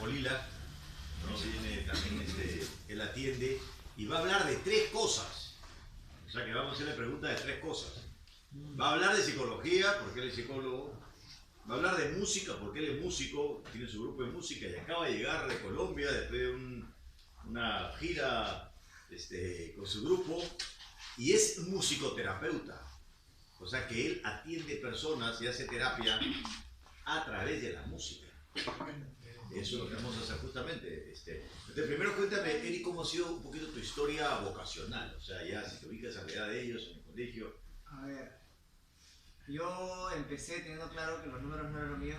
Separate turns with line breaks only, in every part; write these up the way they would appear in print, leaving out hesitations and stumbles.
Polila, ¿no? Viene también, él atiende y va a hablar de 3 cosas. O sea que vamos a hacerle preguntas de 3 cosas. Va a hablar de psicología, porque él es psicólogo. Va a hablar de música, porque él es músico, tiene su grupo de música y acaba de llegar de Colombia después de una gira con su grupo. Y es musicoterapeuta. O sea que él atiende personas y hace terapia a través de la música. Eso es lo que vamos a hacer justamente. Entonces, primero cuéntame, Eri, cómo ha sido un poquito tu historia vocacional. O sea, ya si te ubicas a la edad de ellos en el colegio.
A ver, yo empecé teniendo claro que los números no eran lo mío.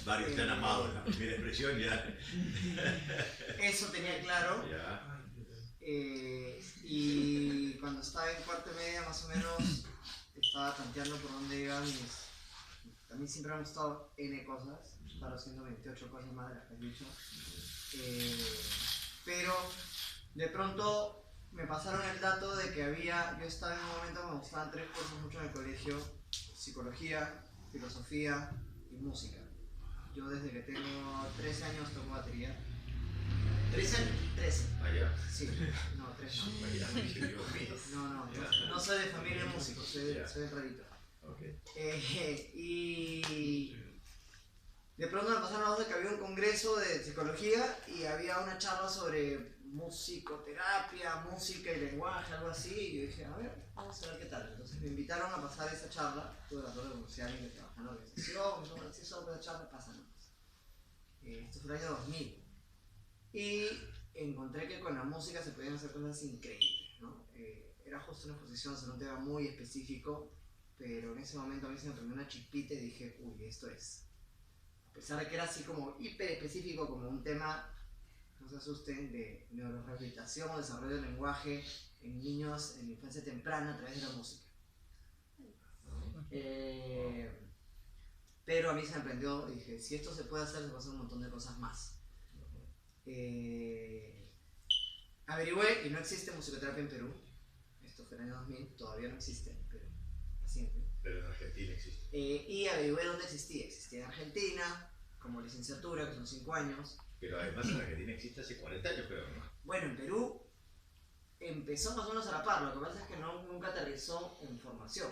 Varios te han amado en la primera expresión ya.
Eso tenía claro.
Ya.
Y cuando estaba en cuarto media más o menos estaba tanteando por dónde iban mis... A mí siempre me han gustado N cosas, estaba haciendo 28 cosas más de las que he dicho. Pero de pronto me pasaron el dato de que yo estaba en un momento que me gustaban 3 cursos mucho en el colegio: psicología, filosofía y música. Yo desde que tengo 13 años toco batería.
¿13 años?
13.
Allá.
Sí, no, 13 años.
Allá.
No soy de familia de músicos, soy de rarito.
Okay.
Y de pronto me pasaron la voz de que había un congreso de psicología y había una charla sobre musicoterapia, música y lenguaje, algo así, y yo dije, a ver, vamos a ver qué tal. Entonces me invitaron a pasar esa charla, tuve la suerte de conocer a alguien que trabaja en la organización, si solo esa charla pasa, ¿no? Esto fue el año 2000. Y encontré que con la música se podían hacer cosas increíbles, ¿no? Era justo una exposición sobre un tema muy específico, pero en ese momento a mí se me prendió una chispita y dije, uy, esto es. A pesar de que era así como hiper específico, como un tema, no se asusten, de neurorehabilitación o desarrollo del lenguaje en niños en infancia temprana a través de la música. Pero a mí se me prendió y dije, si esto se puede hacer, se puede hacer un montón de cosas más. Averigüé y no existe musicoterapia en Perú. Esto fue en el año 2000, todavía no existe, pero reciente.
Pero en Argentina existe.
Y averigüé dónde existía. Existía en Argentina, como licenciatura, que son 5 años.
Pero además en Argentina existe hace 40 años, creo, ¿no?
Bueno, en Perú empezó más o menos a la par, lo que pasa es que nunca aterrizó en formación.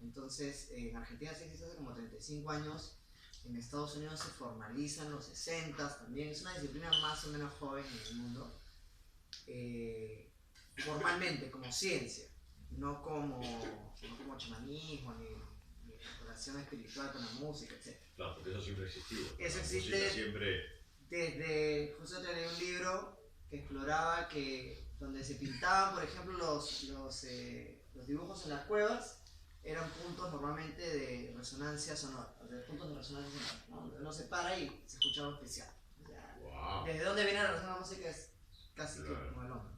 Entonces, en Argentina sí existe hace como 35 años. En Estados Unidos se formaliza en los 60 también. Es una disciplina más o menos joven en el mundo. Formalmente, como ciencia, no como chamanismo ni relación espiritual con la música, etc.
Claro, porque eso siempre ha existido.
Eso
la
existe
siempre...
desde... Justo te leí un libro que exploraba donde se pintaban, por ejemplo, los dibujos en las cuevas. Eran puntos normalmente de resonancia sonora, puntos de resonancia sonora, ¿no? Donde uno se para y se escucha algo especial. O sea,
wow.
Desde dónde viene la relación de la música es casi que como el hombre.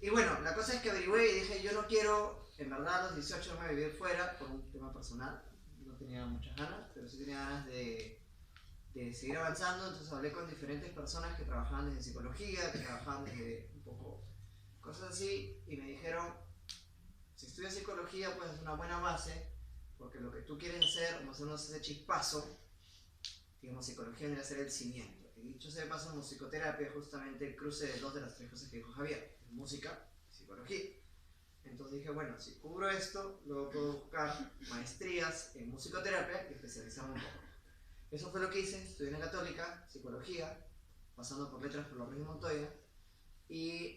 Y bueno, la cosa es que averigüé y dije, yo no quiero, en verdad, a los 18 me vivir fuera por un tema personal. No tenía muchas ganas, pero sí tenía ganas de seguir avanzando. Entonces hablé con diferentes personas que trabajaban desde psicología, que trabajaban desde un poco cosas así, y me dijeron, si estudias psicología puedes hacer una buena base, porque lo que tú quieres hacer, como hacemos ese chispazo, digamos, psicología debe ser el cimiento. Y dicho sea de paso, musicoterapia es justamente el cruce de 2 de las 3 cosas que dijo Javier: música y psicología. Entonces dije, bueno, si cubro esto, luego puedo buscar maestrías en musicoterapia y especializarme un poco. Eso fue lo que hice. Estudié en la Católica, psicología, pasando por letras por la Luis Montoya. Y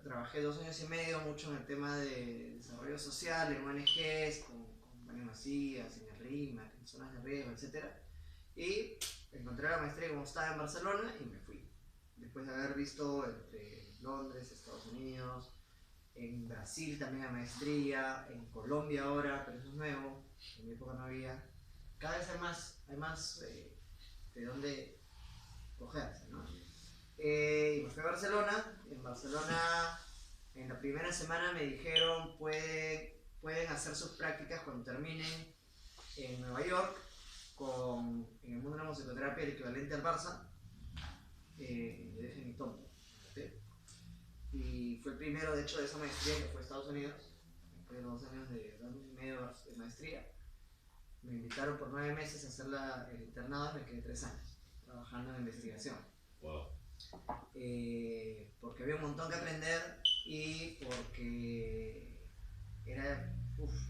trabajé 2 años y medio mucho en el tema de desarrollo social, en ONGs, con María Macías, en el RIMAC, en zonas de riesgo, etc. Y encontré la maestría como estaba en Barcelona y me fui. Después de haber visto entre Londres, Estados Unidos, en Brasil también la maestría, en Colombia ahora, pero eso es nuevo, en mi época no había. Cada vez hay más de dónde cogerse, ¿no? Y me fui a Barcelona. En Barcelona, en la primera semana me dijeron pueden hacer sus prácticas cuando terminen en Nueva York, en el mundo de la musicoterapia, el equivalente al Barça, de Dejen y Tom. Y fue el primero, de hecho, de esa maestría, que fue a Estados Unidos, después de 2 años de 2 años y medio de maestría. me invitaron por 9 meses a hacer el internado, me quedé 3 años trabajando en investigación.
Wow.
Porque había un montón que aprender y porque era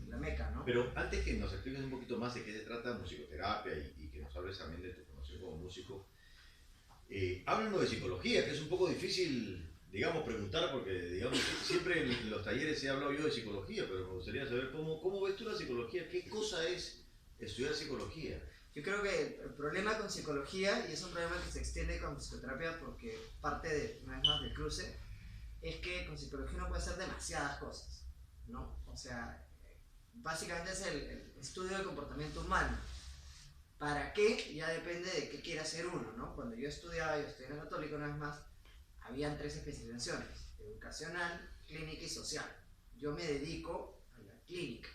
la meca, ¿no?
Pero antes que nos expliques un poquito más de qué se trata musicoterapia y que nos hables también de tu formación como músico, háblanos de psicología, que es un poco difícil, digamos, preguntar, porque digamos, siempre en los talleres he hablado yo de psicología, pero me gustaría saber cómo ves tú la psicología, qué cosa es estudiar psicología.
Yo creo que el problema con psicología, y es un problema que se extiende con psicoterapia porque parte de, una vez más, del cruce, es que con psicología uno puede hacer demasiadas cosas, ¿no? O sea, básicamente es el estudio del comportamiento humano. ¿Para qué? Ya depende de qué quiera hacer uno, ¿no? Cuando yo estudié en la Católica, una vez más, habían 3 especializaciones: educacional, clínica y social. Yo me dedico a la clínica.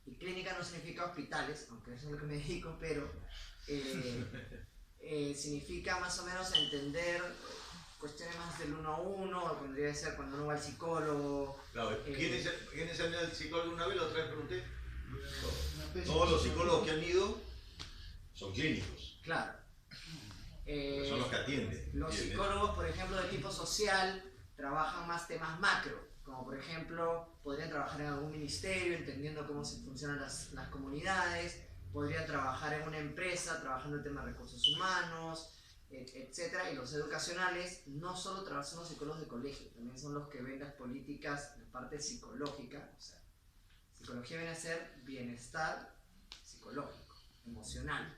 Y clínica no significa hospitales, aunque eso es lo que me dedico, pero significa más o menos entender cuestiones más del 1 a 1, podría ser cuando uno va al psicólogo.
Claro, ¿quién es el psicólogo una vez? La otra vez pregunté. Todos los psicólogos que han ido son clínicos.
Claro.
Son los que atienden.
Los psicólogos, por ejemplo, de tipo social, trabajan más temas macro, como por ejemplo, podrían trabajar en algún ministerio, entendiendo cómo se funcionan las comunidades, podrían trabajar en una empresa, trabajando en temas de recursos humanos, etc. Y los educacionales no solo trabajan los psicólogos de colegio, también son los que ven las políticas, la parte psicológica. O sea, psicología viene a ser bienestar psicológico, emocional,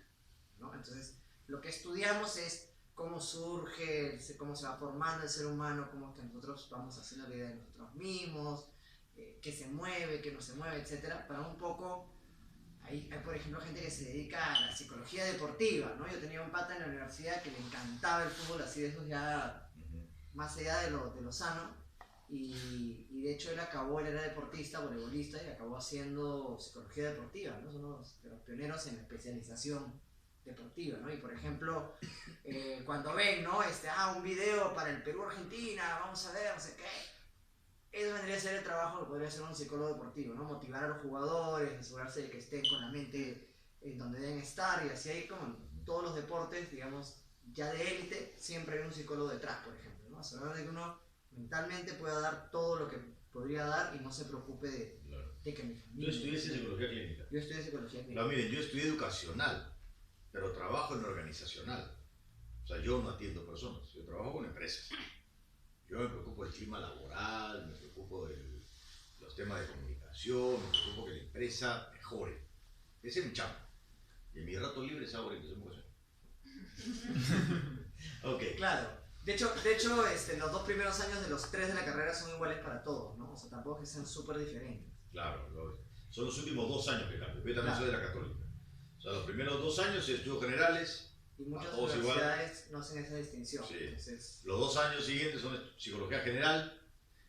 ¿no? Entonces, lo que estudiamos es cómo surge, cómo se va formando el ser humano, cómo es que nosotros vamos haciendo la idea de nosotros mismos, qué se mueve, qué no se mueve, etc. Para un poco, hay por ejemplo gente que se dedica a la psicología deportiva, ¿no? Yo tenía un pata en la universidad que le encantaba el fútbol, así de esos ya más allá de lo sano, y de hecho él era deportista, voleibolista, y acabó haciendo psicología deportiva, ¿no? Son unos de los pioneros en la especialización deportiva, ¿no? Y por ejemplo, cuando ven, ¿no? Un video para el Perú-Argentina, vamos a ver, no sé qué, eso vendría a ser el trabajo que podría hacer un psicólogo deportivo, ¿no? Motivar a los jugadores, asegurarse de que estén con la mente en donde deben estar, y así hay como en todos los deportes, digamos, ya de élite, siempre hay un psicólogo detrás, por ejemplo, ¿no? Asegurar de que uno mentalmente pueda dar todo lo que podría dar y no se preocupe de que mi familia...
Yo estudié psicología clínica.
Yo estudié psicología clínica.
No, miren, yo estudié educacional, pero trabajo en organizacional. O sea, yo no atiendo personas, yo trabajo con empresas. Yo me preocupo del clima laboral, me preocupo de los temas de comunicación, me preocupo que la empresa mejore. Ese es mi chamba. Y en mi rato libre es orientación vocacional. Ok.
Claro. De hecho, los 2 primeros años de los 3 de la carrera son iguales para todos, ¿no? O sea, tampoco que sean súper diferentes.
Claro, son los últimos 2 años que cambio. Yo también soy de la Católica. O sea, los primeros 2 años estudio generales.
Y muchas universidades no hacen esa distinción.
Sí.
Entonces...
Los 2 años siguientes son psicología general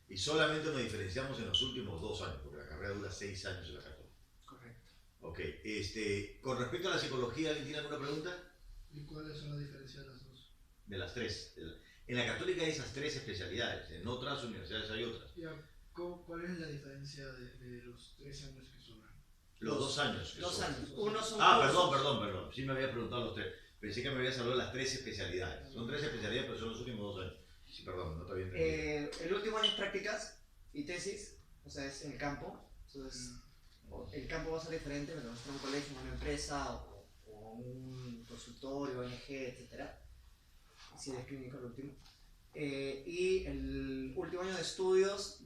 y solamente nos diferenciamos en los últimos 2 años, porque la carrera dura 6 años en la Católica.
Correcto.
Ok, con respecto a la psicología, ¿alguien tiene alguna pregunta?
¿Y cuáles son las diferencias de las dos?
De las 3. En la Católica hay esas 3 especialidades, en otras universidades hay otras.
¿Cuál es la diferencia de los 3 años que sobran?
Los 2 años.
2 años. Uno son
perdón. Sí me había preguntado los 3. Pensé que me habías hablado de las 3 especialidades. Son 3 especialidades, pero son los últimos 2 años. Sí, perdón, no te había entendido.
El último año es prácticas y tesis, o sea, es en el campo. Entonces, el campo va a ser diferente, pero va a ser un colegio, una empresa o un consultorio, ONG, etc. Si eres clínico, el último. Y el último año de estudios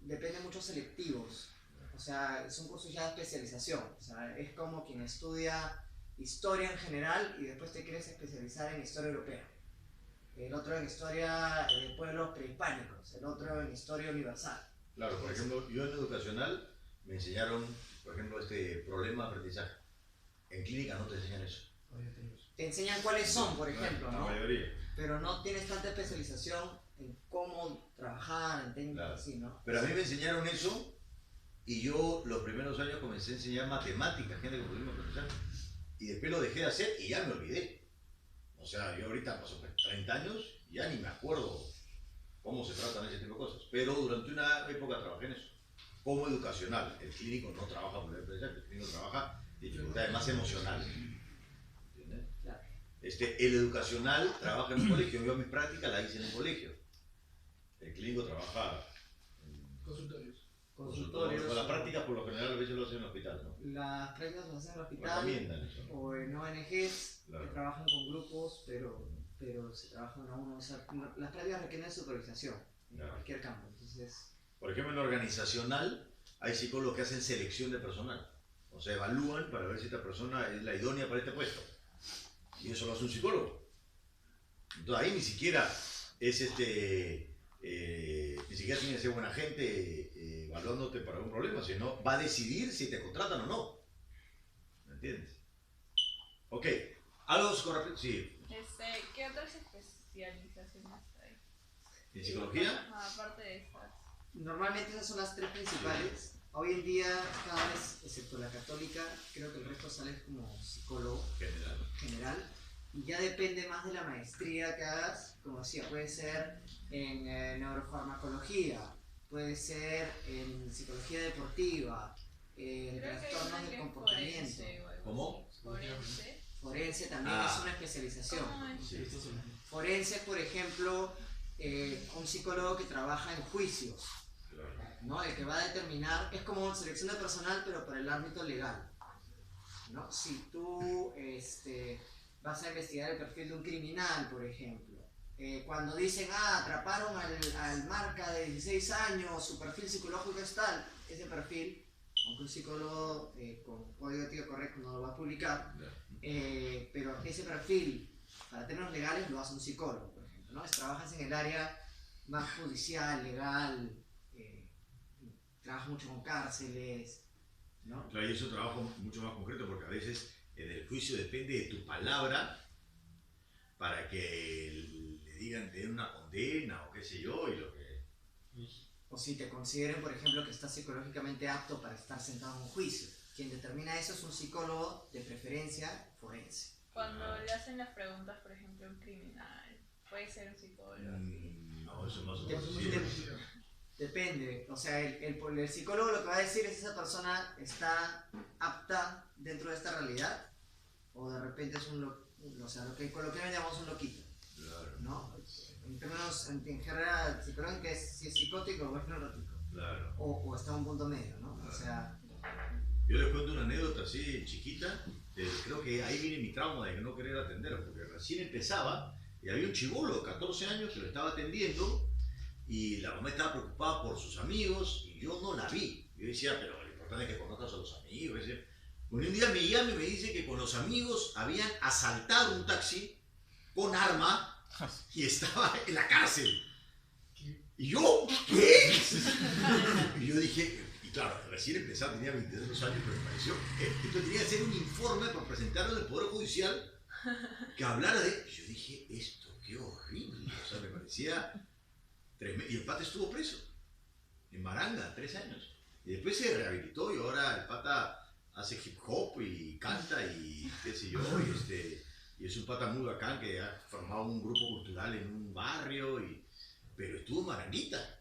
depende mucho selectivos. O sea, son cursos ya de especialización. O sea, es como quien estudia historia en general y después te quieres especializar en historia europea. El otro en historia de pueblos prehispánicos, el otro en historia universal.
Claro, por ejemplo, yo en educacional me enseñaron, por ejemplo, problema de aprendizaje. En clínica no te enseñan eso.
Te enseñan cuáles son, por ejemplo,
la
¿no?
mayoría.
Pero no tienes tanta especialización en cómo trabajar, en técnicas así, ¿no?
Pero a mí me enseñaron eso y yo los primeros años comencé a enseñar matemáticas, gente con problemas de aprendizaje. Y después lo dejé de hacer y ya me olvidé. O sea, yo ahorita paso 30 años y ya ni me acuerdo cómo se tratan ese tipo de cosas. Pero durante una época trabajé en eso. Como educacional, el clínico no trabaja por el aprendizaje, el clínico trabaja dificultades dificultades más emocionales. ¿Entiendes?
Claro.
El educacional trabaja en un colegio, yo mi práctica la hice en un colegio. El clínico trabaja en
Consultorios.
Consultorios.
Las prácticas por lo general a veces lo hacen en el hospital, ¿no?
Las prácticas las hacen en el hospital
Recomiendan eso, ¿no?
o en ONGs
Claro.
que trabajan con grupos, pero se trabajan uno a uno. O sea, las prácticas requieren supervisación en
Claro.
cualquier campo. Entonces,
Por ejemplo, en lo organizacional hay psicólogos que hacen selección de personal. O sea, evalúan para ver si esta persona es la idónea para este puesto. Y eso lo hace un psicólogo. Entonces ahí ni siquiera es ni siquiera tiene que ser buena gente evaluándote para algún problema, sino va a decidir si te contratan o no. ¿Me entiendes? Ok. ¿Algo con respecto? Sí.
¿Qué otras especializaciones hay?
¿En psicología?
Aparte de estas.
normalmente esas son las tres principales. Hoy en día, cada vez, excepto la católica, creo que el resto sale como psicólogo
General.
general. Y ya depende más de la maestría que hagas, como decía, puede ser en neurofarmacología, puede ser en psicología deportiva, en
Creo que hay
trastornos
una
del
que es
comportamiento.
forense o algo
¿Cómo?
así. Forense.
Forense también
Ah.
es una especialización.
¿Cómo es?
Sí.
Forense, por ejemplo, un psicólogo que trabaja en juicios,
Claro.
¿no? El que va a determinar, es como selección de personal, pero para el ámbito legal, ¿no? Si tú vas a investigar el perfil de un criminal, por ejemplo, cuando dicen, atraparon al marca de 16 años, su perfil psicológico es tal, ese perfil, aunque un psicólogo con código ético correcto no lo va a publicar, pero ese perfil, para términos legales, lo hace un psicólogo, por ejemplo, ¿no? Trabajas en el área más judicial, legal, trabajas mucho con cárceles, ¿no?
Claro, y es un trabajo mucho más concreto porque a veces el juicio depende de tu palabra para que le digan, te den una condena o qué sé yo, y lo que...
O si te consideren, por ejemplo, que estás psicológicamente apto para estar sentado en un juicio. Quien determina eso es un psicólogo, de preferencia forense.
Cuando le hacen las preguntas, por ejemplo, a un criminal, puede ser un psicólogo.
No, eso no
De-
es
Depende, o sea, el psicólogo lo que va a decir es si esa persona está apta dentro de esta realidad o de repente es o sea, lo que coloquialmente llamamos un loquito,
Claro,
¿no? En términos, en general, psicológico es si es psicótico o es neurótico,
claro.
o está a un punto medio, ¿no? O sea,
Yo les cuento una anécdota así chiquita, creo que ahí viene mi trauma de no querer atender, porque recién empezaba y había un chibolo de 14 años que lo estaba atendiendo y la mamá estaba preocupada por sus amigos y yo no la vi. Yo decía, pero lo importante es que conozcas a los amigos. Bueno, un día me llama y me dice que con los amigos habían asaltado un taxi con arma y estaba en la cárcel. Y yo, ¿qué? Y yo dije, y claro, recién empezaba, tenía 22 años, pero me pareció, esto tenía que ser un informe para presentarlo en el Poder Judicial que hablara de... Y yo dije, esto, qué horrible. O sea, me parecía tremendo. Y el pata estuvo preso, en Maranga, 3 años. Y después se rehabilitó y ahora el pata hace hip hop y canta y qué sé yo. Y es un pata muy bacán que ha formado un grupo cultural en un barrio, pero estuvo en Maranguita.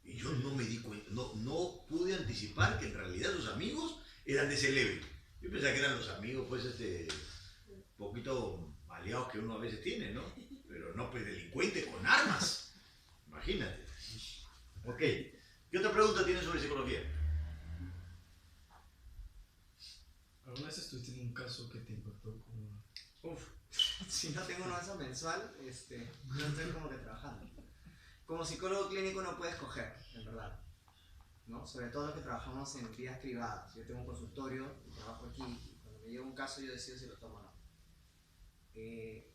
Y yo no me di cuenta, no pude anticipar que en realidad sus amigos eran de ese level. Yo pensaba que eran los amigos, pues, poquito maleados que uno a veces tiene, ¿no? Pero no, pues, delincuente con armas. Imagínate. Ok. ¿Qué otra pregunta tienes sobre psicología?
¿Alguna vez estuviste en un caso que te impactó como...
uf, si no tengo una mesa mensual, no estoy como que trabajando. Como psicólogo clínico no puedes escoger, en verdad, ¿no? Sobre todo los que trabajamos en vidas privadas. Yo tengo un consultorio y trabajo aquí, y cuando me llega un caso yo decido si lo tomo o no.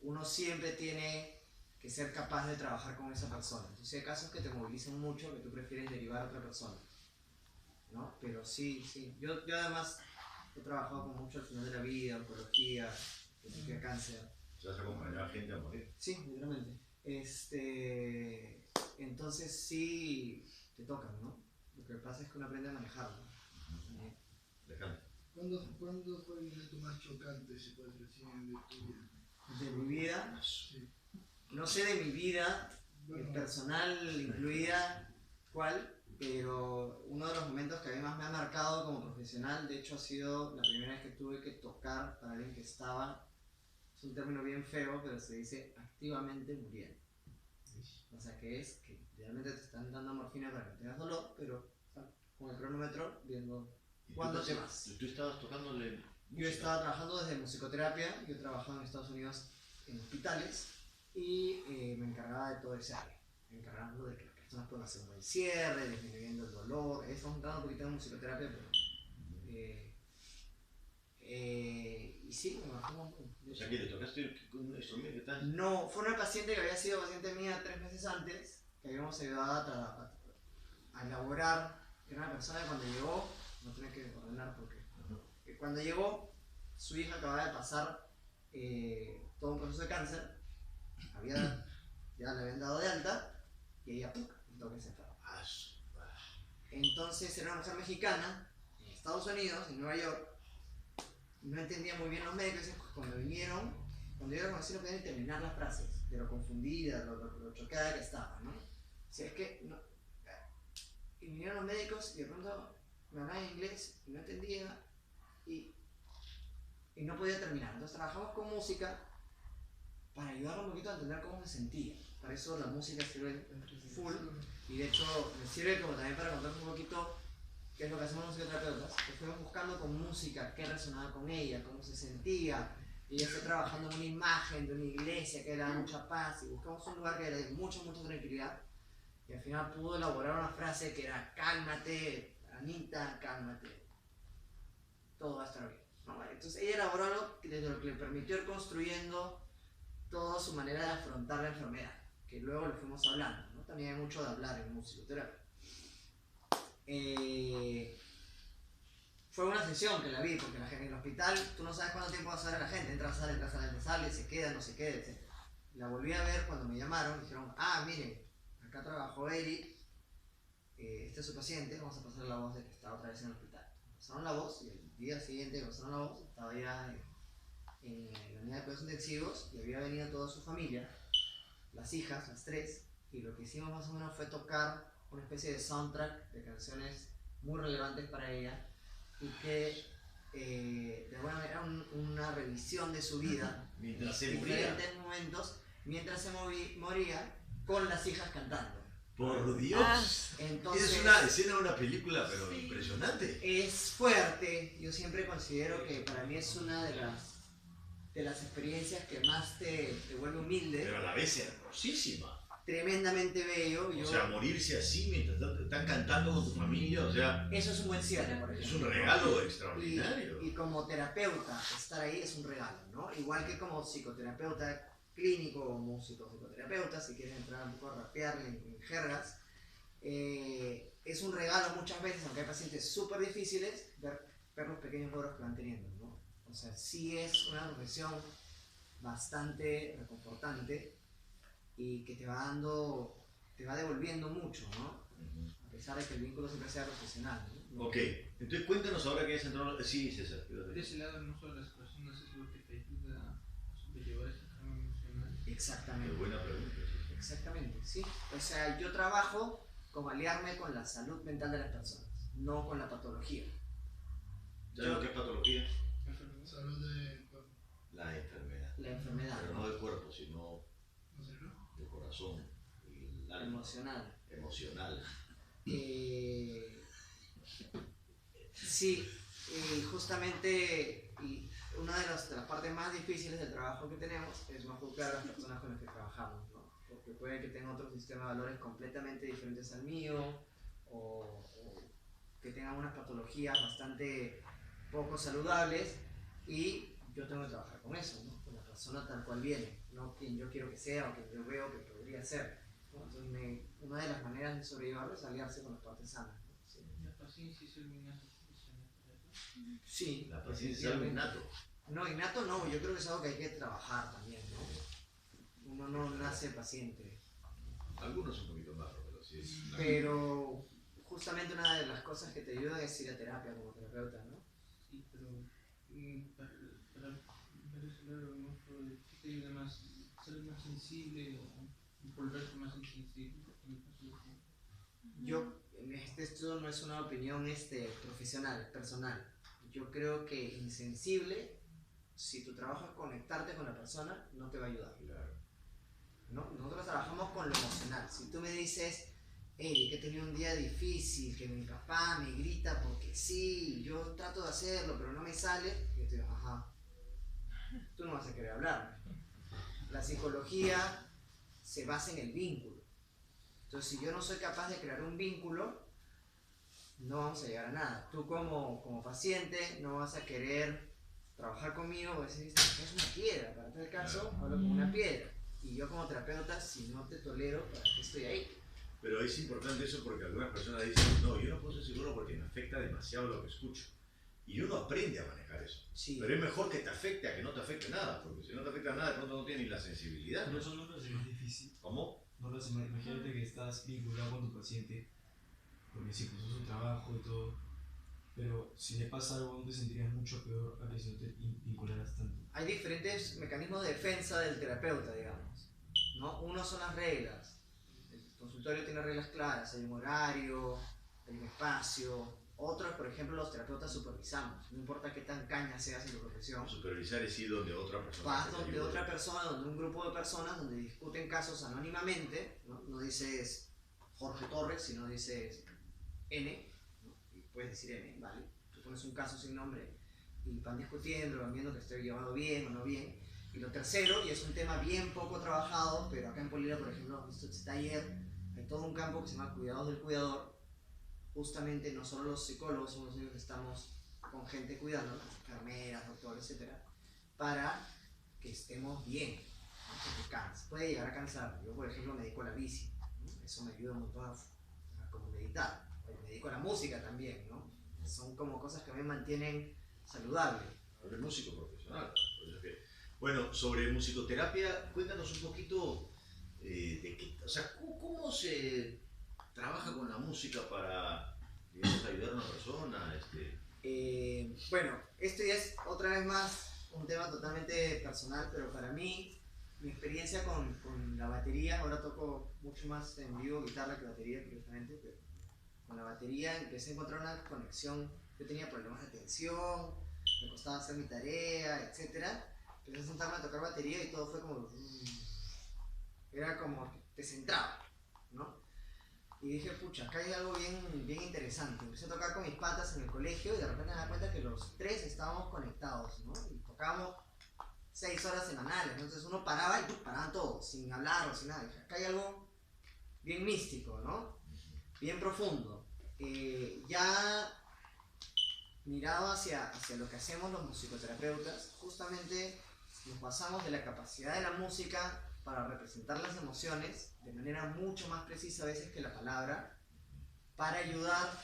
Uno siempre tiene que ser capaz de trabajar con esa persona. Entonces hay casos que te movilizan mucho, que tú prefieres derivar a otra persona, ¿no? Pero sí. Yo además he trabajado con mucho al final de la vida, oncología, de cáncer.
¿Se vas a acompañar a gente a morir?
Sí, literalmente. Entonces sí te tocan, ¿no? Lo que pasa es que uno aprende a manejarlo.
Alejandro.
¿Cuándo fue el momento más chocante, se puede decir, de tu vida?
De mi vida,
Sí.
no sé de mi vida
Bueno,
personal incluida, ¿cuál? pero uno de los momentos que a mí más me ha marcado como profesional, de hecho ha sido la primera vez que tuve que tocar para alguien que estaba, es un término bien feo, pero se dice activamente muriendo. O sea que es que realmente te están dando morfina para que tengas dolor, pero o sea, con el cronómetro viendo cuándo te vas.
¿Tú estabas tocándole?
Yo estaba trabajando desde musicoterapia, yo trabajaba en Estados Unidos en hospitales y me encargaba de todo ese área, encargando de que las personas puedan hacer un buen cierre, disminuyendo el dolor. Estamos entrando un poquito en musicoterapia, pero y sí, me bajó un montón.
O sea, que le tocaste con un instrumento, ¿tal?
No, fue una paciente que había sido paciente mía 3 meses antes, que habíamos ayudado a elaborar. Era una persona que cuando llegó, no tenía que ordenar porque cuando llegó, su hija acababa de pasar todo un proceso de cáncer, ya le habían dado de alta y ella que se enfermó. Entonces era una mujer mexicana en Estados Unidos, en Nueva York. No entendía muy bien los médicos, cuando yo la conocí no podía ni terminar las frases, de lo confundida, lo chocada que estaba, ¿no? O sea, es que no. Y vinieron los médicos y de pronto me hablaban en inglés y no entendía y no podía terminar. Entonces trabajamos con música para ayudarlo un poquito a entender cómo se sentía. Para eso la música sirve full y de hecho me sirve como también para contar un poquito qué es lo que hacemos los musicoterapeutas, que fuimos buscando con música qué resonaba con ella, cómo se sentía. Y ella fue trabajando en una imagen de una iglesia que le daba mucha paz y buscamos un lugar que era de mucha tranquilidad. Y al final pudo elaborar una frase que era: cálmate, Anita, cálmate, todo va a estar bien. ¿No? Entonces ella elaboró algo desde lo que le permitió ir construyendo toda su manera de afrontar la enfermedad, que luego lo fuimos hablando, ¿no? También hay mucho de hablar en musicoterapia. Fue una sesión que la vi, porque la gente en el hospital, tú no sabes cuánto tiempo va a estar la gente, entra, sale, se queda, no se queda, etc. La volví a ver cuando me llamaron, dijeron: mire, acá trabajó Eric, este es su paciente, vamos a pasar la voz de que está otra vez en el hospital. Pasaron la voz y el día siguiente que pasaron la voz, estaba ya en la unidad de cuidados intensivos y había venido toda su familia, las hijas, las 3, y lo que hicimos más o menos fue tocar una especie de soundtrack de canciones muy relevantes para ella y que de alguna manera una revisión de su vida
mientras se
diferentes momentos mientras se moría con las hijas cantando.
Por Dios.
Entonces,
es una escena de una película, pero impresionante.
Es fuerte. Yo siempre considero que para mí es una de las experiencias que más te vuelve humilde.
Pero a la vez es hermosísima.
Tremendamente bello.
O sea, morirse así mientras están cantando con tu familia, o sea...
Eso es un buen cierre, por ejemplo.
Es un regalo extraordinario.
Y como terapeuta, estar ahí es un regalo, ¿no? Igual que como psicoterapeuta clínico o músico psicoterapeuta, si quieres entrar un poco a rapearle en jergas, es un regalo muchas veces, aunque hay pacientes súper difíciles, ver los pequeños logros que van teniendo, ¿no? O sea, sí es una profesión bastante reconfortante y que te va devolviendo mucho, ¿no? A pesar de que el vínculo siempre sea profesional, ¿no?
Ok, entonces cuéntanos ahora que has entrado... Sí, César.
De ese lado, no solo las personas es lo que te ayuda a sobrellevar ese trauma emocional.
Exactamente.
Qué buena pregunta. Sí.
Exactamente, sí. O sea, yo trabajo con aliarme con la salud mental de las personas, no con la patología.
¿Sabes lo que es patología?
Salud del cuerpo.
La enfermedad.
La enfermedad.
Pero no del cuerpo, sino
¿No sé, no?
del corazón, el alma.
Emocional.
Emocional.
Sí, justamente una de las partes más difíciles del trabajo que tenemos es no juzgar a las personas con las que trabajamos, ¿no? Porque puede que tengan otro sistema de valores completamente diferentes al mío o que tengan unas patologías bastante poco saludables y yo tengo que trabajar con eso, ¿no? Con la persona tal cual viene, no quien yo quiero que sea o quien yo veo que podría ser, ¿no? Entonces una de las maneras de sobrellevarlo es aliarse con las partes sanas, ¿no? Sí.
La paciencia es el minato profesional para eso.
Sí,
La paciencia es algo innato.
No, innato no, yo creo que es algo que hay que trabajar también, ¿no? Uno no nace paciente.
Algunos un poquito más, pero sí es...
Pero justamente una de las cosas que te ayudan es ir a terapia como terapeuta, ¿no?
Sí, pero para ver ese lado nuestro, ¿qué te ayuda más? ¿Ser más sensible o volverte más insensible? En el caso de
esto no es una opinión profesional, personal. Yo creo que insensible, si tu trabajo es conectarte con la persona, no te va a ayudar.
Claro.
¿No? Nosotros trabajamos con lo emocional. Si tú me dices, Eric, he tenido un día difícil, que mi papá me grita porque sí, yo trato de hacerlo, pero no me sale, y yo te digo, ajá, tú no vas a querer hablar. La psicología se basa en el vínculo. Entonces, si yo no soy capaz de crear un vínculo, no vamos a llegar a nada. Tú como paciente no vas a querer trabajar conmigo o decir, es una piedra, para tal caso, hablo con una piedra. Y yo como terapeuta, si no te tolero, ¿para qué estoy ahí?
Pero es importante eso porque algunas personas dicen, no, yo no puedo ser psicólogo porque me afecta demasiado lo que escucho. Y uno aprende a manejar eso.
Sí.
Pero es mejor que te afecte a que no te afecte nada, porque si no te afecta nada, de pronto no tienes ni la sensibilidad.
Pero eso no lo hace más difícil.
¿Cómo?
No lo hace más. Imagínate que estás vinculado con tu paciente, porque sí, pues es su trabajo y todo. Pero si le pasa algo, no te sentirías mucho peor a que si no te vincularas tanto.
Hay diferentes mecanismos de defensa del terapeuta, digamos, ¿no? Uno son las reglas. El consultorio tiene reglas claras, hay un horario, hay un espacio. Otros, por ejemplo, los terapeutas supervisamos. No importa qué tan caña seas en tu profesión.
Supervisar es ir donde otra persona.
Vas
que te
donde
ayude.
otra persona, donde un grupo de personas, donde discuten casos anónimamente, ¿no? No dices Jorge Torres, sino dices N, ¿no? Y puedes decir N, ¿vale? Tú pones un caso sin nombre y van discutiendo, van viendo que estoy llevado bien o no bien. Y lo tercero, y es un tema bien poco trabajado, pero acá en Polira, por ejemplo, hemos visto este taller, hay todo un campo que se llama Cuidados del Cuidador. Justamente no solo los psicólogos somos los únicos que estamos con gente cuidando, enfermeras, doctores, etc., para que estemos bien, ¿no? Porque puede llegar a cansar. Yo, por ejemplo, me dedico a la bici, ¿no? Eso me ayuda un montón a como meditar. Me dedico a la música también, ¿no? Son como cosas que me mantienen saludable.
Eres músico profesional. Por eso que... Bueno, sobre musicoterapia, cuéntanos un poquito de qué, o sea, cómo se trabaja con la música para, digamos, ayudar a una persona.
Bueno, esto ya es otra vez más un tema totalmente personal, pero para mí, mi experiencia con la batería, ahora toco mucho más en vivo guitarra que batería, curiosamente, pero con la batería empecé a encontrar una conexión. Yo tenía problemas de atención, me costaba hacer mi tarea, etc. Empecé a sentarme a tocar batería y todo fue como... Era como que te centraba, ¿no? Y dije, pucha, acá hay algo bien interesante. Empecé a tocar con mis patas en el colegio y de repente me di cuenta que los tres estábamos conectados, ¿no? Y tocábamos 6 horas semanales, ¿no? Entonces uno paraba y paraban todos, sin hablar o sin nada. Dije, acá hay algo bien místico, ¿no? Bien profundo. Ya mirado hacia lo que hacemos los musicoterapeutas, justamente nos basamos de la capacidad de la música para representar las emociones de manera mucho más precisa a veces que la palabra, para ayudar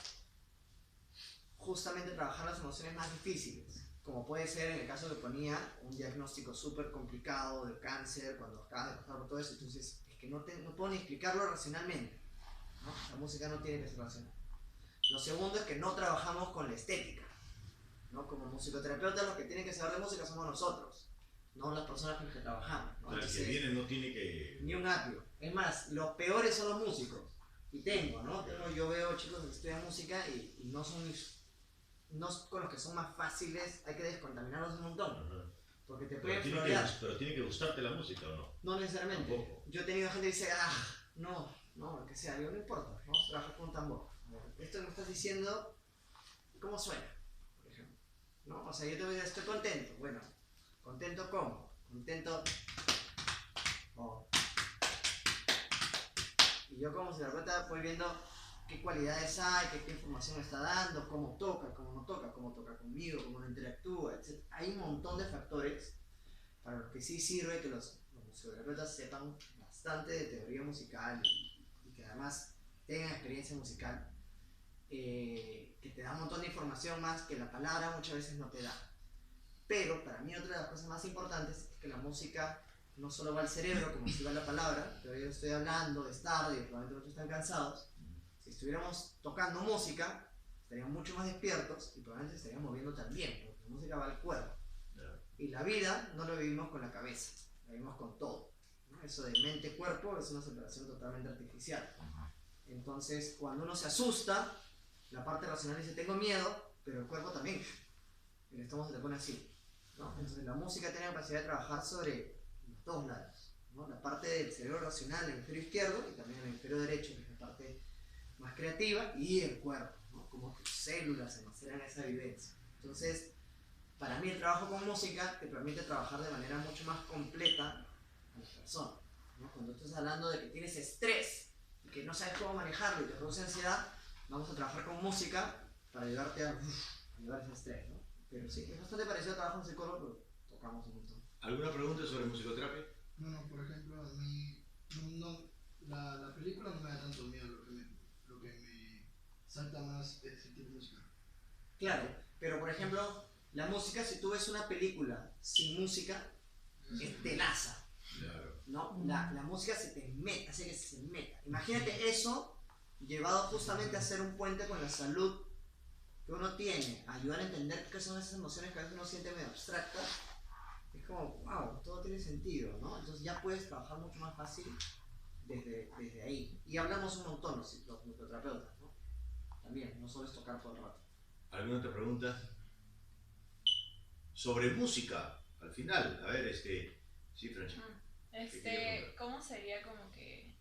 justamente a trabajar las emociones más difíciles, como puede ser en el caso que ponía un diagnóstico súper complicado de cáncer, cuando acabas de pasar por todo eso, entonces es que no puedo ni explicarlo racionalmente, ¿no? La música no tiene que ser racional. Lo segundo es que no trabajamos con la estética, ¿no? Como musicoterapeutas los que tienen que saber de música somos nosotros, no las personas con las que trabajamos, ¿no?
O sea, el que
Entonces,
viene no tiene que...
ni un apio. Es más, los peores son los músicos. Y yo veo chicos que estudian música y no son con los que son más fáciles, hay que descontaminarlos un montón.
Ajá.
Porque te
Pero
pueden
tiene,
florear.
pero tiene que gustarte la música, ¿o no?
No necesariamente.
Tampoco.
Yo he tenido gente que dice, no, lo que sea, yo no importa, vamos a trabajar con un tambor. A ver, esto que me estás diciendo, ¿cómo suena? Por ejemplo, ¿no? O sea, yo te voy a decir, estoy contento. Bueno, ¿contento cómo? Contento... Oh. Y yo como terapeuta voy viendo qué cualidades hay, qué información está dando, cómo toca, cómo no toca, cómo toca conmigo, cómo no interactúa, etc. Hay un montón de factores para los que sí sirve que los musicoterapeutas sepan bastante de teoría musical y que además tengan experiencia musical, que te da un montón de información más que la palabra muchas veces no te da. Pero para mí otra de las cosas más importantes es que la música no solo va al cerebro, como si va la palabra, pero yo estoy hablando, es tarde, probablemente otros están cansados. Si estuviéramos tocando música, estaríamos mucho más despiertos y probablemente estaríamos moviendo también, porque la música va al cuerpo. Y la vida no lo vivimos con la cabeza, la vivimos con todo, ¿no? Eso de mente-cuerpo es una separación totalmente artificial. Entonces, cuando uno se asusta, la parte racional dice tengo miedo, pero el cuerpo también. El estómago se te pone así, ¿no? Entonces, la música tiene la capacidad de trabajar sobre los dos lados, ¿no? La parte del cerebro racional, el hemisferio izquierdo, y también el hemisferio derecho, que es la parte más creativa, y el cuerpo, ¿no? Como tus células almacenan esa vivencia. Entonces, para mí el trabajo con música te permite trabajar de manera mucho más completa a la persona, ¿no? Cuando estás hablando de que tienes estrés y que no sabes cómo manejarlo y te produce ansiedad, vamos a trabajar con música para ayudarte a ayudar ese estrés, ¿no? Pero sí, es bastante parecido al trabajo en psicólogo, pero tocamos un montón.
¿Alguna pregunta sobre musicoterapia?
No, por ejemplo, a mí la película no me da tanto miedo, lo que me salta más es sentir música.
Claro, pero por ejemplo, la música, si tú ves una película sin música, es tenaza,
Claro.
¿no? La música se te mete, hace que se meta. Imagínate eso llevado justamente a hacer un puente con la salud que uno tiene, a ayudar a entender qué son esas emociones que a veces uno siente medio abstractas. Es como, wow, todo tiene sentido, ¿no? Entonces ya puedes trabajar mucho más fácil desde ahí. Y hablamos un montón los musicoterapeutas, ¿no? También, no solo es tocar todo el rato.
¿Alguna otra pregunta? Sobre música, al final. A ver, sí, Francesca.
¿Cómo sería como que,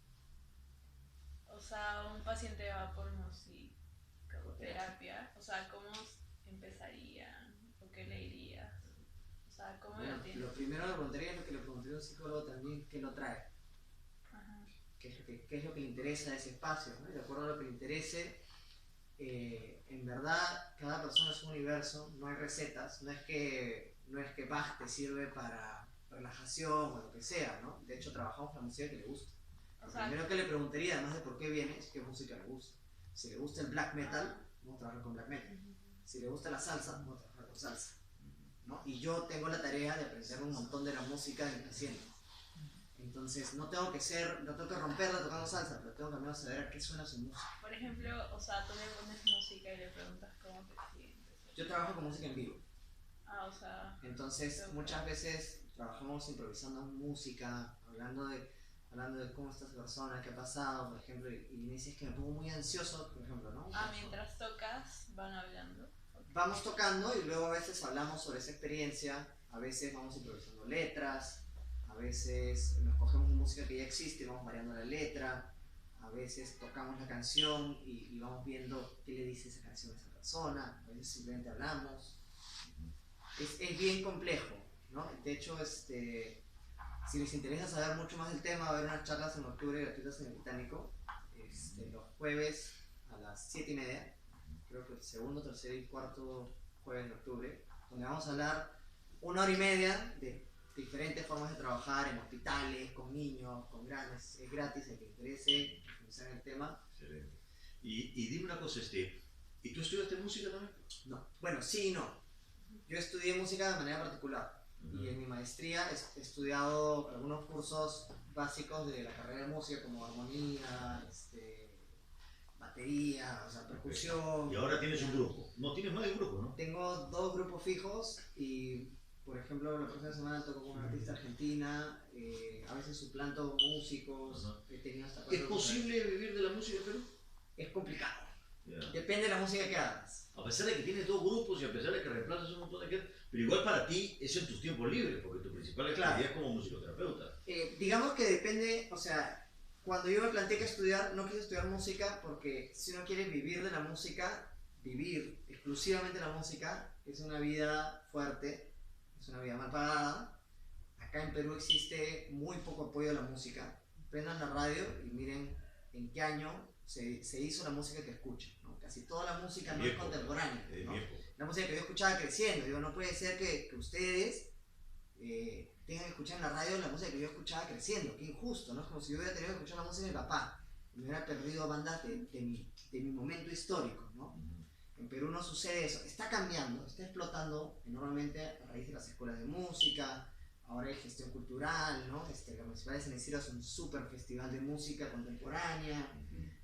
o sea, un paciente va por musicoterapia? O sea, ¿cómo empezaría? ¿O qué le dirías? O sea, ¿cómo
Bueno,
lo tienes?
lo primero le preguntaría es lo que le preguntaría a un psicólogo también, ¿qué lo trae?
Ajá.
¿Qué es lo que le interesa de ese espacio? ¿No? Y de acuerdo a lo que le interese, en verdad, cada persona es un universo, no hay recetas, no es que Bach te sirve para relajación o lo que sea, ¿no? De hecho, trabajamos con la música que le gusta.
O
Lo
sea,
primero que le preguntaría, además de por qué viene, es qué música le gusta. Si le gusta el black metal, vamos a trabajar con black metal. Si le gusta la salsa, vamos a trabajar con salsa, ¿no? Y yo tengo la tarea de aprender un montón de la música de mi paciente. Entonces, no tengo que romperla tocando salsa, pero tengo que al menos saber a qué suena su música.
por ejemplo, o sea, tú le pones música y le preguntas cómo te sientes.
Yo trabajo con música en vivo.
Ah, o sea,
Entonces, muchas veces trabajamos improvisando música, hablando de cómo está esa persona, qué ha pasado, por ejemplo, y me dices que me pongo muy ansioso, por ejemplo, ¿no?
mientras tocas, van hablando.
Vamos tocando y luego a veces hablamos sobre esa experiencia, a veces vamos improvisando letras, a veces nos cogemos música que ya existe y vamos variando la letra, a veces tocamos la canción y vamos viendo qué le dice esa canción a esa persona, a veces simplemente hablamos. Es bien complejo, ¿no? De hecho, si les interesa saber mucho más del tema, va a haber unas charlas en octubre gratuitas en el Británico, los jueves a las 7:30, creo que el segundo, tercer y cuarto jueves de octubre, donde vamos a hablar 1 hora y media de diferentes formas de trabajar en hospitales, con niños, con grandes. Es gratis, el que interese profundizar en el tema.
Excelente. Y dime una cosa, ¿y tú estudiaste música también?
No, bueno, sí y no. Yo estudié música de manera particular y en mi maestría he estudiado algunos cursos básicos de la carrera de música como armonía, batería, o sea, percusión.
Y ahora tienes un grupo. No, tienes más de un grupo, ¿no?
Tengo 2 grupos fijos y, por ejemplo, la próxima semana toco con una artista argentina, a veces suplanto músicos, he tenido hasta 4
¿Es posible vivir de la música en Perú?
Es complicado,
Ya.
depende de la música que hagas.
A pesar de que tienes 2 grupos y a pesar de que reemplazas un montón de gente, pero igual para ti es en tus tiempos libres, porque tu principal actividad
Claro.
es como musicoterapeuta.
Digamos que depende, o sea, cuando yo me planteé que estudiar, no quise estudiar música porque si uno quiere vivir de la música, vivir exclusivamente la música, es una vida fuerte, es una vida mal pagada. Acá en Perú existe muy poco apoyo a la música. Prendan la radio y miren en qué año se hizo la música que escuchan, ¿no? Casi toda la música no es contemporánea, ¿no? La música que yo escuchaba creciendo, digo, no puede ser que ustedes tengan que escuchar en la radio la música que yo escuchaba creciendo, qué injusto, ¿no? Es como si yo hubiera tenido que escuchar la música de mi papá y me hubiera perdido bandas de mi momento histórico, ¿no? En Perú no sucede eso, está cambiando, está explotando enormemente a raíz de las escuelas de música, ahora hay gestión cultural, ¿no? La Municipalidad de San Isidro es un súper festival de música contemporánea.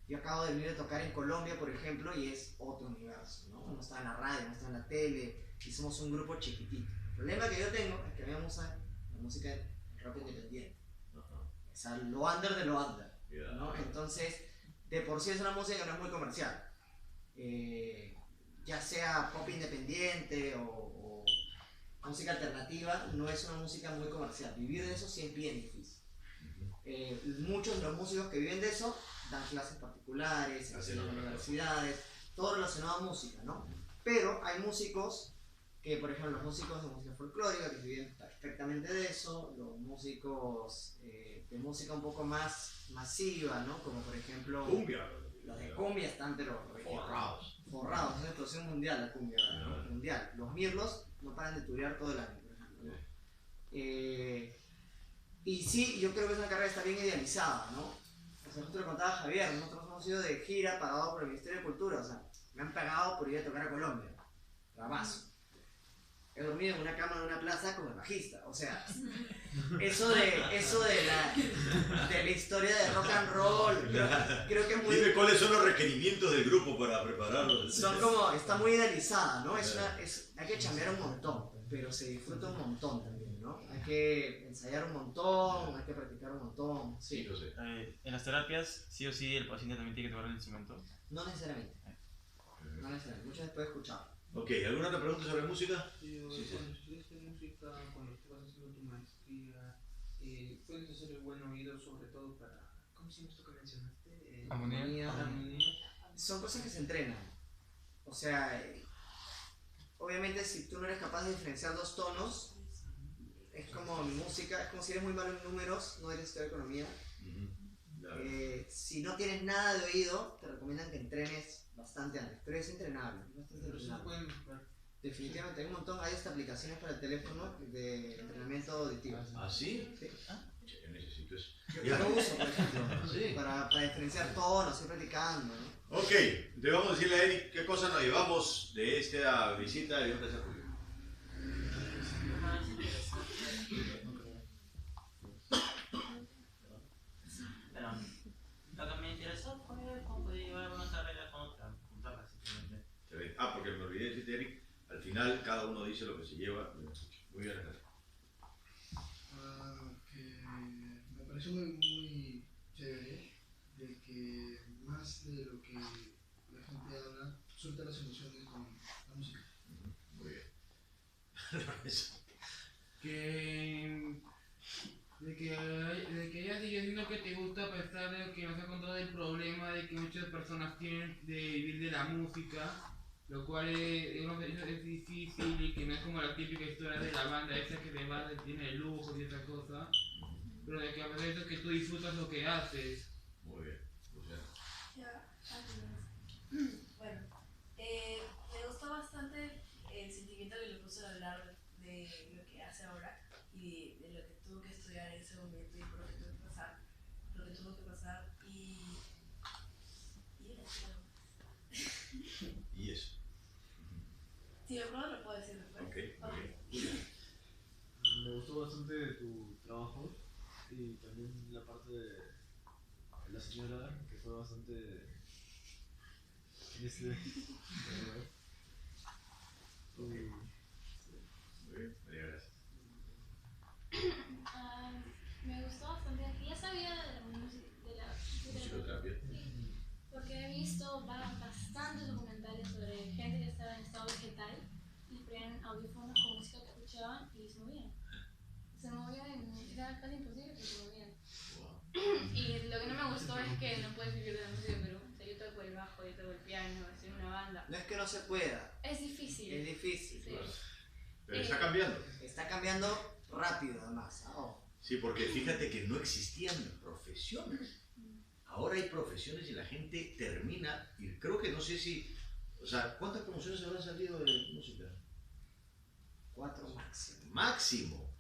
Yo acabo de venir a tocar en Colombia, por ejemplo, y es otro universo, ¿no? Uno está en la radio, no está en la tele, y somos un grupo chiquitito. El problema que yo tengo es que a mí me gusta la música del rock independiente. O sea, lo under de lo under, ¿no? Entonces, de por sí es una música que no es muy comercial. Ya sea pop independiente o música alternativa, no es una música muy comercial. Vivir de eso sí es bien difícil. Muchos de los músicos que viven de eso dan clases particulares, enseñan en universidades, todo relacionado a música, ¿no? Pero hay músicos que, por ejemplo, los músicos de música folclórica que viven perfectamente de eso, los músicos de música un poco más masiva, ¿no? Como por ejemplo
Cumbia.
los de cumbia están pero
Forrados.
forrados, es una explosión mundial la cumbia, ¿no? Mundial. Los mirlos no paran de turear todo el año, por ejemplo, ¿no? Y sí, yo creo que es una carrera que está bien idealizada, ¿no? O sea, justo le contaba a Javier, nosotros hemos ido de gira pagado por el Ministerio de Cultura, o sea, me han pagado por ir a tocar a Colombia, trabajo. He dormido en una cama de una plaza como el bajista, o sea, eso de la historia de rock and roll, creo que es muy...
Dime cuáles son los requerimientos del grupo para prepararlo.
Son como, está muy idealizada, ¿no? Hay que chambear un montón, pero se disfruta un montón también, ¿no? Hay que ensayar un montón, hay que practicar un montón,
Sí,
sí.
lo sé.
En las terapias, sí o sí, el paciente también tiene que tocar el instrumento.
No necesariamente, muchas veces puede escuchar.
Ok, ¿alguna otra pregunta sobre música?
Sí,
Sí, sí.
cuando estudiaste música, cuando estabas haciendo tu maestría, fue necesario buen oído, sobre todo para. ¿Cómo se llama esto que mencionaste?
Armonía.
Armonía.
Son cosas que se entrenan. O sea, obviamente si tú no eres capaz de diferenciar dos tonos, es como mi música, es como si eres muy malo en números, no eres estudiar economía.
Claro.
Si no tienes nada de oído, te recomiendan que entrenes bastante antes, pero es entrenable, es bastante
Pero sí se
entrenable.
pueden mejorar.
Definitivamente, hay un montón, hay hasta aplicaciones para el teléfono de entrenamiento auditivo.
¿Ah, sí?
Sí.
Che, yo necesito eso.
Yo lo uso, por ejemplo,
Sí.
para diferenciar tonos, ir practicando, ¿no?
Ok, te vamos a decirle a Eric qué cosa nos llevamos de esta visita de Empresa Julio.
Pero lo que me interesó fue cómo podía llevar una carrera con otra, juntarlas simplemente.
Ah, porque me olvidé de decirte, Eric, al final cada uno dice lo que se lleva. Muy bien, Alejandro.
Que me pareció muy chévere, de que más de lo que la gente habla, suelta las emociones con la música.
Muy bien.
De que ella sigue diciendo que te gusta a pesar de que nos ha contado el problema de que muchas personas tienen de vivir de la música, lo cual es difícil y que no es como la típica historia de la banda esa que te va, tiene lujo y esa cosa, pero de que a pesar de eso que tú disfrutas lo que haces.
Muy bien. Luciana.
Bueno, me gustó bastante el sentimiento que le puso al hablar de lo que hace ahora y de lo que tuvo que estudiar en ese momento y por lo que tuvo que pasar, y eso.
Y eso.
Si me acuerdo lo puedo decir después.
Ok, muy bien.
Me gustó bastante de tu trabajo y también la parte de la señora, que fue bastante...
Muy bien, María, gracias.
Me gustó bastante. Ya sabía de la música,
Musicoterapia.
porque he visto bastantes documentales sobre gente que estaba en estado vegetal y ponían audífonos con música que escuchaban y se movían. Se movían, era casi imposible que se movían.
Wow.
Y lo que no me gustó es que no puedes vivir de la música, pero o sea, yo toco el bajo, yo toco el piano, estoy en una banda.
No es que no se pueda,
Es difícil.
es difícil.
Sí.
Claro. Pero está cambiando.
Está cambiando rápido además.
Sí, porque fíjate que no existían profesiones. Ahora hay profesiones y la gente termina, y creo que no sé si, o sea, ¿cuántas promociones habrán salido de música?
4 máximo.
Máximo.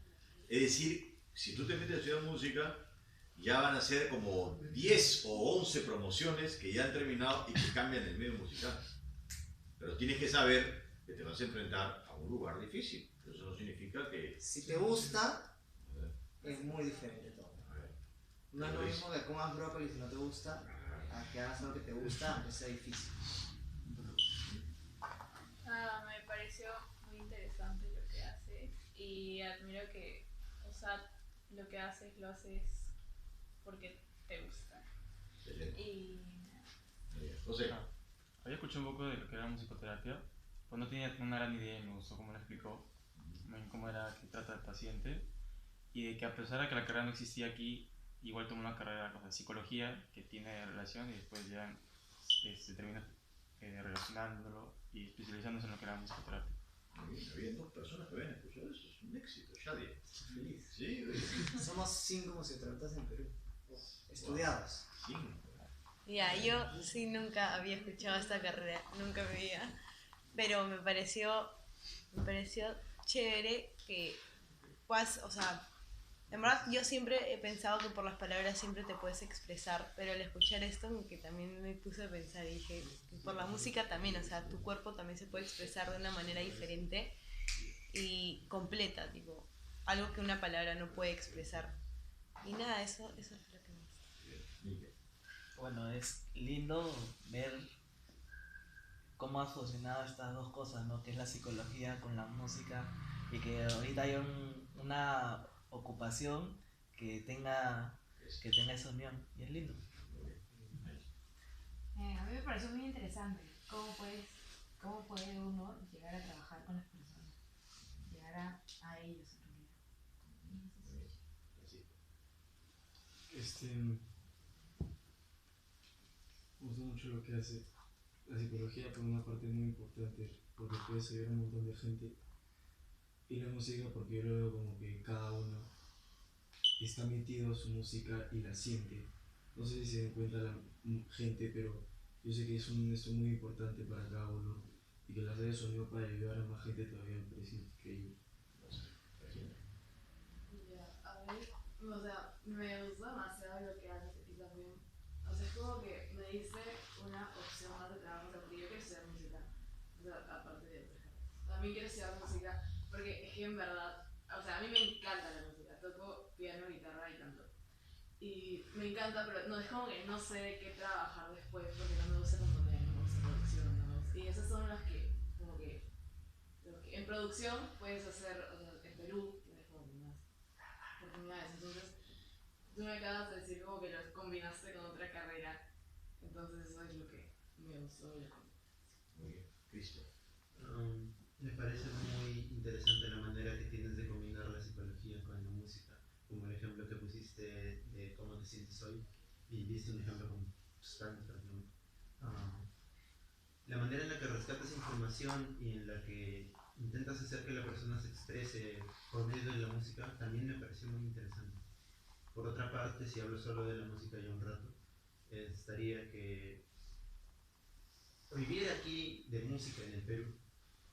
Es decir, si tú te metes a estudiar música, ya van a ser como 10 o 11 promociones que ya han terminado y que cambian el medio musical. Pero tienes que saber que te vas a enfrentar a un lugar difícil. Eso no significa que...
Si te gusta, es muy diferente todo. No es lo mismo que comas brócoli si no te gusta, a que hagas algo que te gusta, aunque sea difícil.
Me pareció muy interesante lo que haces y admiro que, o sea, lo que haces lo haces porque te gusta.
Excelente.
Y
José.
Había escuchado un poco de lo que era musicoterapia, pues no tenía una gran idea y me gustó cómo lo explicó, cómo era que trata al paciente, y de que a pesar de que la carrera no existía aquí, igual tomó una carrera de psicología que tiene relación y después ya se termina relacionándolo y especializándose en lo que era musicoterapia.
Muy bien, había 2 personas que habían escuchado eso, es un éxito, Shadia.
Feliz.
Sí,
Somos 5 musicoterapeutas en Perú, estudiados.
5.
Ya, yo sí nunca había escuchado esta carrera, nunca me había, pero me pareció chévere que puedas, o sea, en verdad yo siempre he pensado que por las palabras siempre te puedes expresar, pero al escuchar esto como que también me puse a pensar y dije, por la música también, o sea, tu cuerpo también se puede expresar de una manera diferente y completa, tipo, algo que una palabra no puede expresar. Y nada, eso es lo que me gusta.
Bueno, es lindo ver cómo has fusionado estas dos cosas, ¿no? Que es la psicología con la música y que ahorita hay una ocupación que tenga esa unión y es lindo.
A mí me pareció muy interesante cómo puede uno llegar a trabajar con las personas, llegar a ellos en realidad.
Me gusta mucho lo que hace la psicología por una parte muy importante, porque puede ayudar a un montón de gente, y la música porque yo lo veo como que cada uno está metido a su música y la siente. No sé si se den cuenta la gente, pero yo sé que es un esto muy importante para cada uno y que las redes de sonido para ayudar a más gente todavía me parece increíble.
A mí, o sea, me gusta demasiado lo que haces y también, o sea, es como que me dice una opción más de trabajo, o sea, porque yo quiero estudiar música, o sea, aparte de otras cosas. También quiero estudiar música porque es que en verdad, o sea, a mí me encanta la música, toco piano, guitarra y canto. Y me encanta, pero no es como que no sé de qué trabajar después porque no me gusta componer, no me gusta producción, no me gusta. Y esas son las que, como que, en producción puedes hacer, o sea, en Perú tienes como que más oportunidades. Entonces, tú me acabas de decir como que lo combinaste con otra carrera, entonces eso es lo que me gustó de la combinación.
Muy bien, Cristo.
Me parece muy interesante la manera que tienes de combinar la psicología con la música, como el ejemplo que pusiste de cómo te sientes hoy, y diste un ejemplo con tus planes, por ejemplo. La manera en la que rescatas información y en la que intentas hacer que la persona se exprese por medio de la música también me pareció muy interesante. Por otra parte, si hablo solo de la música ya un rato, estaría que vivir aquí de música en el Perú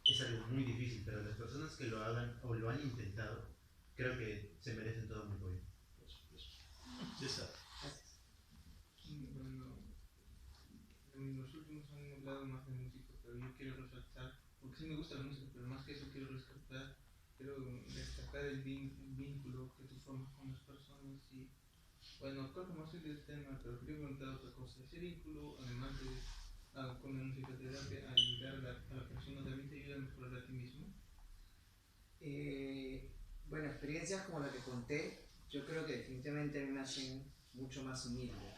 es algo muy difícil, pero las personas que lo hagan o lo han intentado, creo que se merecen todo mi apoyo.
César.
Bueno, en los últimos años he hablado más de música, pero yo quiero resaltar, porque sí me gusta la música, pero más que eso quiero rescatar, quiero destacar el vínculo que tú formas con las personas y, bueno, creo que más soy del tema, pero quería preguntar otra cosa. Ese vínculo, además de con la musicoterapia, ayudar a la persona, también te ayuda a mejorar a ti mismo.
Bueno, experiencias como la que conté, yo creo que definitivamente a mí me hacen mucho más humilde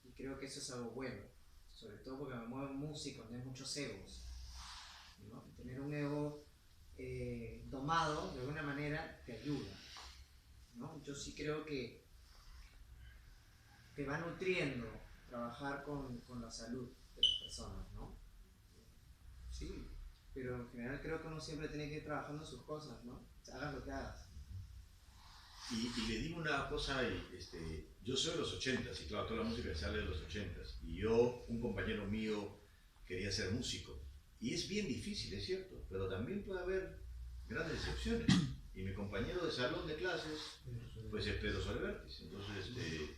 y creo que eso es algo bueno, sobre todo porque me muevo en música donde hay muchos egos, ¿no? Tener un ego domado de alguna manera te ayuda, ¿no? Yo sí creo que te va nutriendo trabajar con la salud de las personas, ¿no? Sí, pero en general creo que uno siempre tiene que ir trabajando sus cosas, ¿no? O sea, hagas lo que hagas.
Y le digo una cosa, yo soy de los 80s, y claro, toda la música sale de los 80s, y yo, un compañero mío, quería ser músico, y es bien difícil, es cierto, pero también puede haber grandes excepciones, y mi compañero de salón de clases, pues es Pedro Solebertis, entonces,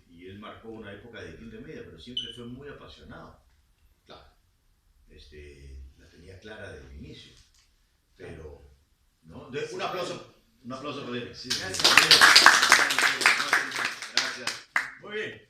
y él marcó una época de quinta media, pero siempre fue muy apasionado, claro, la tenía clara desde el inicio, pero, ¿no? Un aplauso para él. Sí, gracias. Gracias. Muy bien.